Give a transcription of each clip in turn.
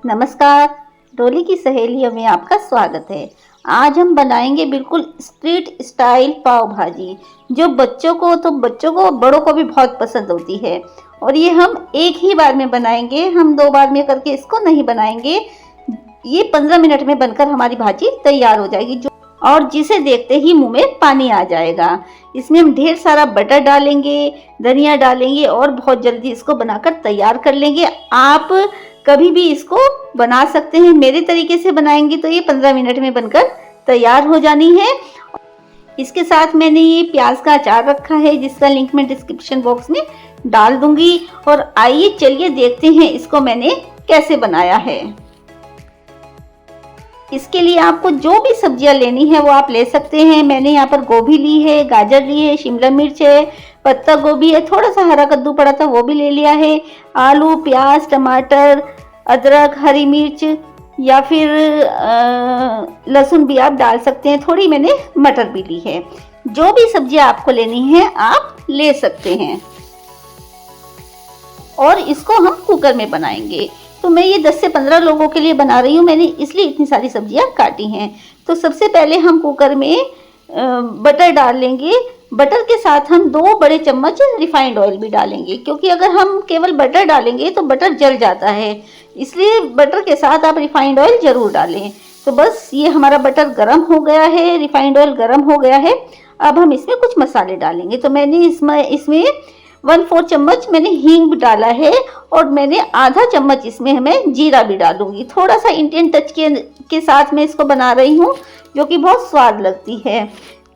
नमस्कार, डोली की सहेलियों में आपका स्वागत है। आज हम बनाएंगे बिल्कुल स्ट्रीट स्टाइल पाव भाजी, जो बच्चों को बड़ों को भी बहुत पसंद होती है। और ये हम एक ही बार में बनाएंगे, हम 2 बार में करके इसको नहीं बनाएंगे। ये 15 मिनट में बनकर हमारी भाजी तैयार हो जाएगी, और जिसे देखते ही मुंह में पानी आ जाएगा। इसमें हम ढेर सारा बटर डालेंगे, धनिया डालेंगे और बहुत जल्दी इसको बनाकर तैयार कर लेंगे। आप कभी भी इसको बना सकते हैं। मेरे तरीके से बनाएंगे तो ये 15 मिनट में बनकर तैयार हो जानी है। इसके साथ मैंने ये प्याज का अचार रखा है, जिसका लिंक मैं डिस्क्रिप्शन बॉक्स में डाल दूंगी। और आइए चलिए देखते हैं इसको मैंने कैसे बनाया है। इसके लिए आपको जो भी सब्जियां लेनी है वो आप ले सकते हैं। मैंने यहाँ पर गोभी ली है, गाजर ली है, शिमला मिर्च है, पत्ता गोभी है, थोड़ा सा हरा कद्दू पड़ा था वो भी ले लिया है। आलू, प्याज, टमाटर, अदरक, हरी मिर्च या फिर लहसुन भी आप डाल सकते हैं। थोड़ी मैंने मटर भी ली है। जो भी सब्जियां आपको लेनी है आप ले सकते हैं। और इसको हम कुकर में बनाएंगे। तो मैं ये 10 से 15 लोगों के लिए बना रही हूँ, मैंने इसलिए इतनी सारी सब्जियां काटी हैं। तो सबसे पहले हम कुकर में बटर डाल लेंगे। बटर के साथ हम 2 बड़े चम्मच रिफाइंड ऑयल भी डालेंगे, क्योंकि अगर हम केवल बटर डालेंगे तो बटर जल जाता है। इसलिए बटर के साथ आप रिफाइंड ऑयल जरूर डालें। तो बस ये हमारा बटर गर्म हो गया है, रिफाइंड ऑयल गर्म हो गया है। अब हम इसमें कुछ मसाले डालेंगे। तो मैंने इसमें 1/4 चम्मच मैंने हींग डाला है, और मैंने आधा चम्मच इसमें मैं जीरा भी डालूंगी। थोड़ा सा इंडियन टच के साथ मैं इसको बना रही हूँ, जो कि बहुत स्वाद लगती है।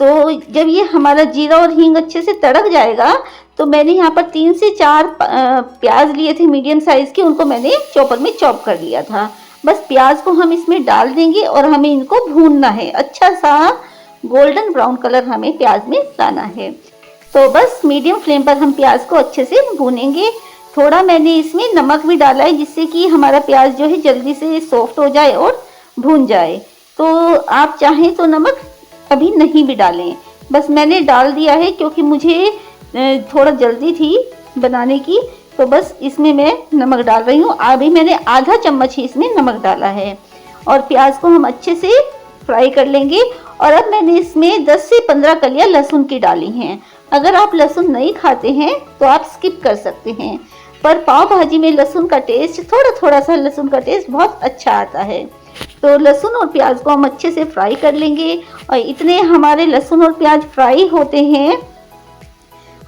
तो जब ये हमारा जीरा और हींग अच्छे से तड़क जाएगा, तो मैंने यहाँ पर 3 से 4 प्याज लिए थे मीडियम साइज के, उनको मैंने चॉपर में चॉप कर लिया था। बस प्याज को हम इसमें डाल देंगे और हमें इनको भूनना है। अच्छा सा गोल्डन ब्राउन कलर हमें प्याज में लाना है। तो बस मीडियम फ्लेम पर हम प्याज को अच्छे से भूनेंगे। थोड़ा मैंने इसमें नमक भी डाला है, जिससे कि हमारा प्याज जो है जल्दी से सॉफ्ट हो जाए और भून जाए। तो आप चाहें तो नमक अभी नहीं भी डालें, बस मैंने डाल दिया है क्योंकि मुझे थोड़ा जल्दी थी बनाने की। तो बस इसमें मैं नमक डाल रही हूँ। अभी मैंने आधा चम्मच ही इसमें नमक डाला है। और प्याज को हम अच्छे से फ्राई कर लेंगे। और अब मैंने इसमें 10 से 15 कलियां लहसुन की डाली हैं। अगर आप लहसुन नहीं खाते हैं तो आप स्किप कर सकते हैं, पर पाव भाजी में लहसुन का टेस्ट, थोड़ा सा लहसुन का टेस्ट बहुत अच्छा आता है। तो लहसुन और प्याज को हम अच्छे से फ्राई कर लेंगे। और इतने हमारे लहसुन और प्याज फ्राई होते हैं,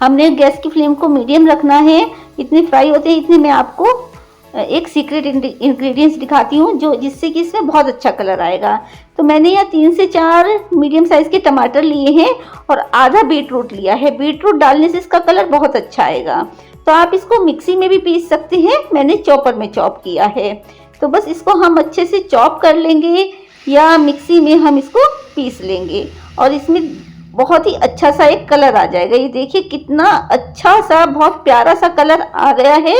हमने गैस की फ्लेम को मीडियम रखना है। इतने फ्राई होते हैं, इतने मैं आपको एक सीक्रेट इंग्रेडिएंट्स दिखाती हूँ, जो जिससे कि इसमें बहुत अच्छा कलर आएगा। तो मैंने यहाँ 3 से 4 मीडियम साइज के टमाटर लिए हैं और आधा बीट रूट लिया है। बीट रूट डालने से इसका कलर बहुत अच्छा आएगा। तो आप इसको मिक्सी में भी पीस सकते हैं, मैंने चॉपर में चॉप किया है। तो बस इसको हम अच्छे से चॉप कर लेंगे या मिक्सी में हम इसको पीस लेंगे, और इसमें बहुत ही अच्छा सा एक कलर आ जाएगा। ये देखिए कितना अच्छा सा, बहुत प्यारा सा कलर आ गया है।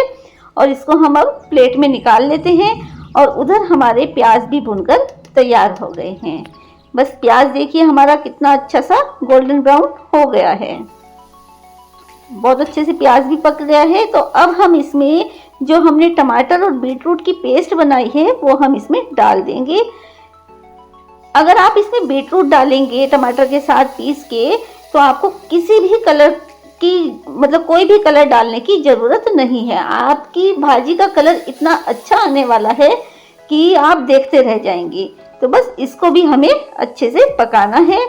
और इसको हम अब प्लेट में निकाल लेते हैं। और उधर हमारे प्याज भी भुनकर तैयार हो गए हैं। बस प्याज देखिए हमारा कितना अच्छा सा गोल्डन ब्राउन हो गया है, बहुत अच्छे से प्याज भी पक गया है। तो अब हम इसमें जो हमने टमाटर और बीट रूट की पेस्ट बनाई है वो हम इसमें डाल देंगे। अगर आप इसमें बीट रूट डालेंगे टमाटर के साथ पीस के, तो आपको किसी भी कलर की, मतलब कोई भी कलर डालने की जरूरत नहीं है। आपकी भाजी का कलर इतना अच्छा आने वाला है कि आप देखते रह जाएंगे। तो बस इसको भी हमें अच्छे से पकाना है।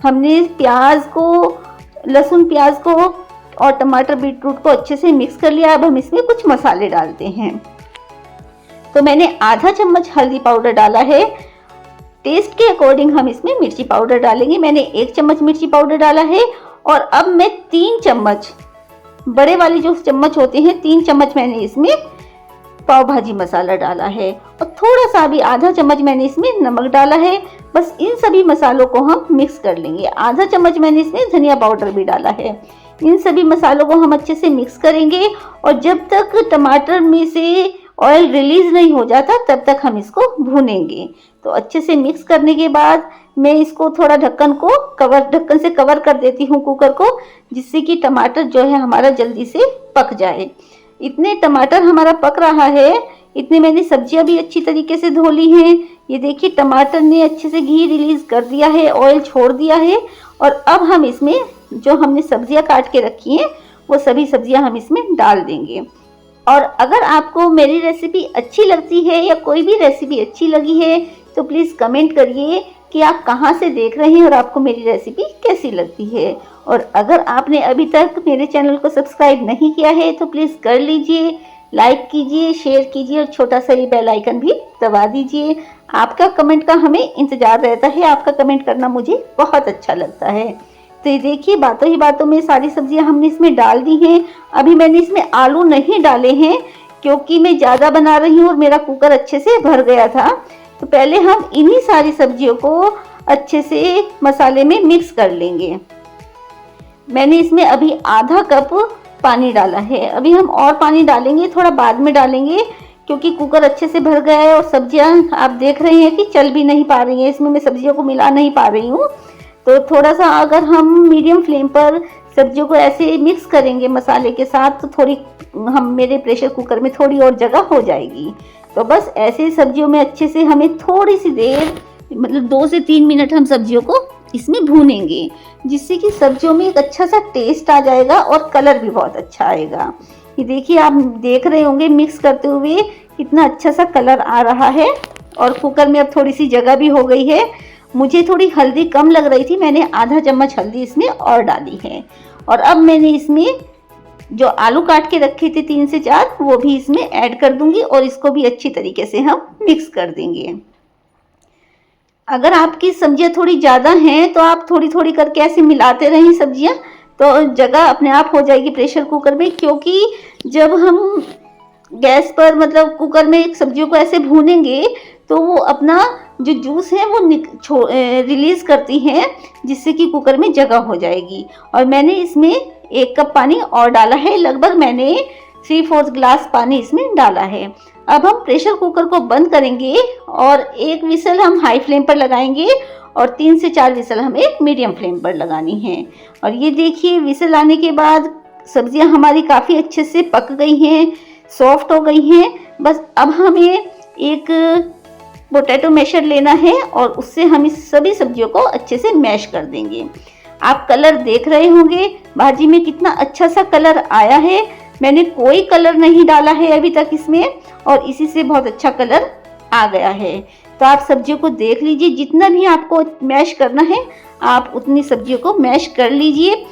हमने प्याज को, लहसुन प्याज को और टमाटर बीट रूट को अच्छे से मिक्स कर लिया। अब हम इसमें कुछ मसाले डालते हैं। तो मैंने आधा चम्मच हल्दी पाउडर डाला है। टेस्ट के अकॉर्डिंग हम इसमें मिर्ची पाउडर डालेंगे। मैंने 1 चम्मच मिर्ची पाउडर डाला है। और अब मैं 3 चम्मच, बड़े वाले जो चम्मच होते हैं, 3 चम्मच मैंने इसमें पाव भाजी मसाला डाला है। और थोड़ा सा भी, आधा चम्मच मैंने इसमें नमक डाला है। बस इन सभी मसालों को हम मिक्स कर लेंगे। आधा चम्मच मैंने इसमें धनिया पाउडर भी डाला है। इन सभी मसालों को हम अच्छे से मिक्स करेंगे। और जब तक टमाटर में से ऑयल रिलीज नहीं हो जाता तब तक हम इसको भूनेंगे। तो अच्छे से मिक्स करने के बाद मैं इसको थोड़ा ढक्कन से कवर कर देती हूँ कुकर को, जिससे कि टमाटर जो है हमारा जल्दी से पक जाए। इतने टमाटर हमारा पक रहा है, इतने मैंने सब्जियां भी अच्छी तरीके से धो ली हैं। ये देखिए टमाटर ने अच्छे से घी रिलीज कर दिया है, ऑयल छोड़ दिया है। और अब हम इसमें जो हमने सब्जियां काट के रखी हैं वो सभी सब्जियां हम इसमें डाल देंगे। और अगर आपको मेरी रेसिपी अच्छी लगती है या कोई भी रेसिपी अच्छी लगी है तो प्लीज़ कमेंट करिए कि आप कहाँ से देख रहे हैं और आपको मेरी रेसिपी कैसी लगती है। और अगर आपने अभी तक मेरे चैनल को सब्सक्राइब नहीं किया है तो प्लीज़ कर लीजिए, लाइक कीजिए, शेयर कीजिए और छोटा सा ये बेल आइकन भी दबा दीजिए। आपका कमेंट का हमें इंतज़ार रहता है, आपका कमेंट करना मुझे बहुत अच्छा लगता है। तो ये देखिए बातों ही बातों में सारी सब्जियां हमने इसमें डाल दी हैं। अभी मैंने इसमें आलू नहीं डाले हैं क्योंकि मैं ज़्यादा बना रही हूँ और मेरा कुकर अच्छे से भर गया था। तो पहले हम इन्हीं सारी सब्जियों को अच्छे से मसाले में मिक्स कर लेंगे। मैंने इसमें अभी आधा कप पानी डाला है। अभी हम और पानी डालेंगे, थोड़ा बाद में डालेंगे क्योंकि कुकर अच्छे से भर गया है और सब्जियां आप देख रहे हैं कि चल भी नहीं पा रही हैं, इसमें मैं सब्जियों को मिला नहीं पा रही हूँ। तो थोड़ा सा अगर हम मीडियम फ्लेम पर सब्जियों को ऐसे मिक्स करेंगे मसाले के साथ तो थोड़ी मेरे प्रेशर कुकर में थोड़ी और जगह हो जाएगी। तो बस ऐसे सब्जियों में अच्छे से हमें थोड़ी सी देर मतलब 2 से 3 मिनट हम सब्जियों को इसमें भूनेंगे, जिससे कि सब्जियों में एक अच्छा सा टेस्ट आ जाएगा और कलर भी बहुत अच्छा आएगा। ये देखिए आप देख रहे होंगे मिक्स करते हुए कितना अच्छा सा कलर आ रहा है। और कुकर में अब थोड़ी सी जगह भी हो गई है। मुझे थोड़ी हल्दी कम लग रही थी, मैंने आधा चम्मच हल्दी इसमें और डाली है। और अब मैंने इसमें जो आलू काट के रखे थे 3 से 4 वो भी इसमें ऐड कर दूंगी और इसको भी अच्छी तरीके से हम मिक्स कर देंगे। अगर आपकी सब्जियां थोड़ी ज़्यादा हैं तो आप थोड़ी थोड़ी करके ऐसे मिलाते रहें सब्जियां, तो जगह अपने आप हो जाएगी प्रेशर कुकर में। क्योंकि जब हम गैस पर मतलब कुकर में सब्जियों को ऐसे भूनेंगे तो वो अपना जो जूस है वो रिलीज़ करती हैं, जिससे कि कुकर में जगह हो जाएगी। और मैंने इसमें 1 कप पानी और डाला है, लगभग मैंने 3/4 गिलास पानी इसमें डाला है। अब हम प्रेशर कुकर को बंद करेंगे और 1 विसल हम हाई फ्लेम पर लगाएंगे और 3 से 4 विसल हमें मीडियम फ्लेम पर लगानी है। और ये देखिए विसल आने के बाद सब्जियां हमारी काफ़ी अच्छे से पक गई हैं, सॉफ्ट हो गई हैं। बस अब हमें एक पोटैटो मैशर लेना है और उससे हम इस सभी सब्जियों को अच्छे से मैश कर देंगे। आप कलर देख रहे होंगे भाजी में कितना अच्छा सा कलर आया है। मैंने कोई कलर नहीं डाला है अभी तक इसमें और इसी से बहुत अच्छा कलर आ गया है। तो आप सब्जियों को देख लीजिए, जितना भी आपको मैश करना है आप उतनी सब्जियों को मैश कर लीजिए।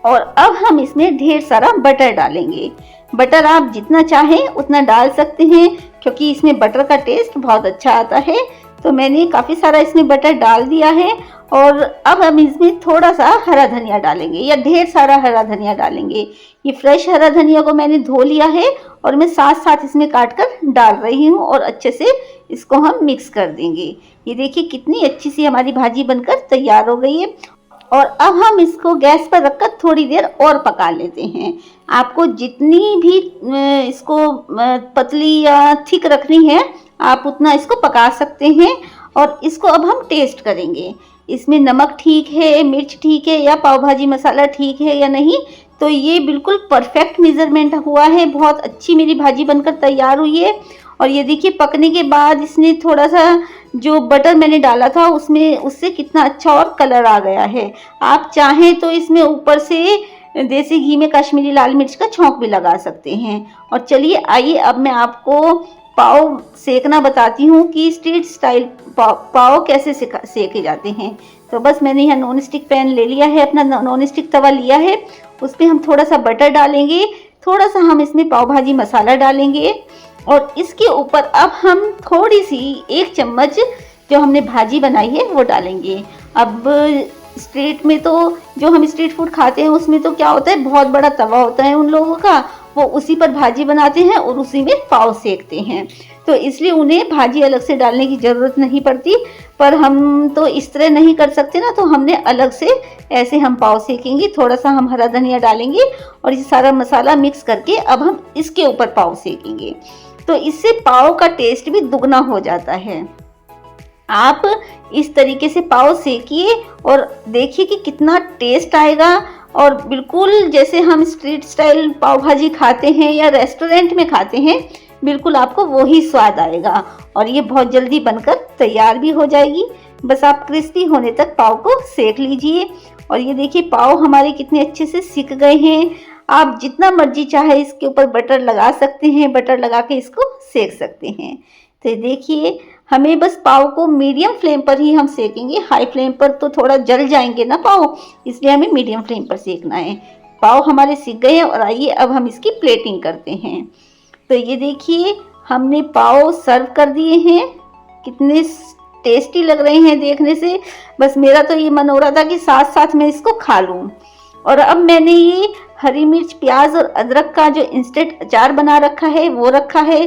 और अब हम इसमें ढेर सारा बटर डालेंगे। बटर आप जितना चाहें उतना डाल सकते हैं क्योंकि इसमें बटर का टेस्ट बहुत अच्छा आता है। तो मैंने काफ़ी सारा इसमें बटर डाल दिया है। और अब हम इसमें थोड़ा सा हरा धनिया डालेंगे या ढेर सारा हरा धनिया डालेंगे। ये फ्रेश हरा धनिया को मैंने धो लिया है और मैं साथ साथ इसमें काट कर डाल रही हूँ और अच्छे से इसको हम मिक्स कर देंगे। ये देखिए कितनी अच्छी सी हमारी भाजी बनकर तैयार हो गई है। और अब हम इसको गैस पर रखकर थोड़ी देर और पका लेते हैं। आपको जितनी भी इसको पतली या थिक रखनी है आप उतना इसको पका सकते हैं। और इसको अब हम टेस्ट करेंगे, इसमें नमक ठीक है, मिर्च ठीक है या पाव भाजी मसाला ठीक है या नहीं। तो ये बिल्कुल परफेक्ट मेज़रमेंट हुआ है, बहुत अच्छी मेरी भाजी बनकर तैयार हुई है। और ये देखिए पकने के बाद इसने थोड़ा सा जो बटर मैंने डाला था उससे कितना अच्छा और कलर आ गया है। आप चाहें तो इसमें ऊपर से देसी घी में कश्मीरी लाल मिर्च का छौंक भी लगा सकते हैं। और चलिए आइए अब मैं आपको पाव सेकना बताती हूँ कि स्ट्रीट स्टाइल पाव कैसे सेके जाते हैं। तो बस मैंने यहाँ नॉन स्टिक पैन ले लिया है, अपना नॉन स्टिक तवा लिया है। उस पर हम थोड़ा सा बटर डालेंगे, थोड़ा सा हम इसमें पाव भाजी मसाला डालेंगे और इसके ऊपर अब हम थोड़ी सी 1 चम्मच जो हमने भाजी बनाई है वो डालेंगे। अब स्ट्रीट में तो जो हम स्ट्रीट फूड खाते हैं उसमें तो क्या होता है, बहुत बड़ा तवा होता है उन लोगों का, वो उसी पर भाजी बनाते हैं और उसी में पाव सेकते हैं। तो इसलिए उन्हें भाजी अलग से डालने की ज़रूरत नहीं पड़ती। पर हम तो इस तरह नहीं कर सकते ना, तो हमने अलग से ऐसे हम पाव सेकेंगे। थोड़ा सा हम हरा धनिया डालेंगे और ये सारा मसाला मिक्स करके अब हम इसके ऊपर पाव सेकेंगे। तो इससे पाव का टेस्ट भी दुगना हो जाता है। आप इस तरीके से पाव सेकिए और देखिए कि कितना टेस्ट आएगा। और बिल्कुल जैसे हम स्ट्रीट स्टाइल पाव भाजी खाते हैं या रेस्टोरेंट में खाते हैं बिल्कुल आपको वही स्वाद आएगा। और ये बहुत जल्दी बनकर तैयार भी हो जाएगी। बस आप क्रिस्पी होने तक पाव को सेक लीजिए। और ये देखिए पाव हमारे कितने अच्छे से सिक गए हैं। आप जितना मर्जी चाहे इसके ऊपर बटर लगा सकते हैं, बटर लगा के इसको सेक सकते हैं। तो देखिए हमें बस पाव को मीडियम फ्लेम पर ही हम सेकेंगे, हाई फ्लेम पर तो थोड़ा जल जाएंगे ना पाव, इसलिए हमें मीडियम फ्लेम पर सेकना है। पाव हमारे सिक गए हैं और आइए अब हम इसकी प्लेटिंग करते हैं। तो ये देखिए हमने पाव सर्व कर दिए हैं, कितने टेस्टी लग रहे हैं देखने से। बस मेरा तो ये मन हो रहा था कि साथ साथ मैं इसको खा लूँ। और अब मैंने ये हरी मिर्च, प्याज और अदरक का जो इंस्टेंट अचार बना रखा है वो रखा है।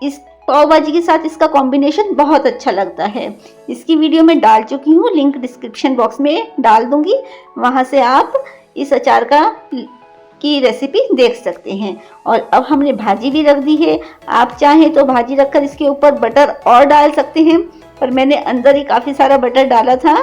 इस पाव भाजी के साथ इसका कॉम्बिनेशन बहुत अच्छा लगता है। इसकी वीडियो मैं डाल चुकी हूँ, लिंक डिस्क्रिप्शन बॉक्स में डाल दूंगी, वहाँ से आप इस अचार की रेसिपी देख सकते हैं। और अब हमने भाजी भी रख दी है। आप चाहें तो भाजी रखकर इसके ऊपर बटर और डाल सकते हैं, पर मैंने अंदर ही काफ़ी सारा बटर डाला था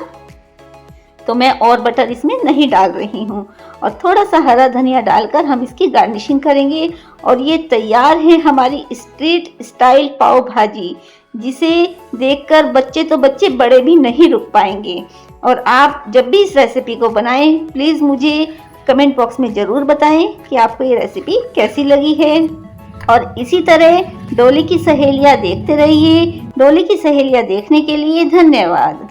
तो मैं और बटर इसमें नहीं डाल रही हूँ। और थोड़ा सा हरा धनिया डालकर हम इसकी गार्निशिंग करेंगे। और ये तैयार है हमारी स्ट्रीट स्टाइल पाव भाजी, जिसे देखकर बच्चे तो बच्चे बड़े भी नहीं रुक पाएंगे। और आप जब भी इस रेसिपी को बनाएं प्लीज़ मुझे कमेंट बॉक्स में ज़रूर बताएं कि आपको ये रेसिपी कैसी लगी है। और इसी तरह डोली की सहेलियाँ देखते रहिए। डोली की सहेलियाँ देखने के लिए धन्यवाद।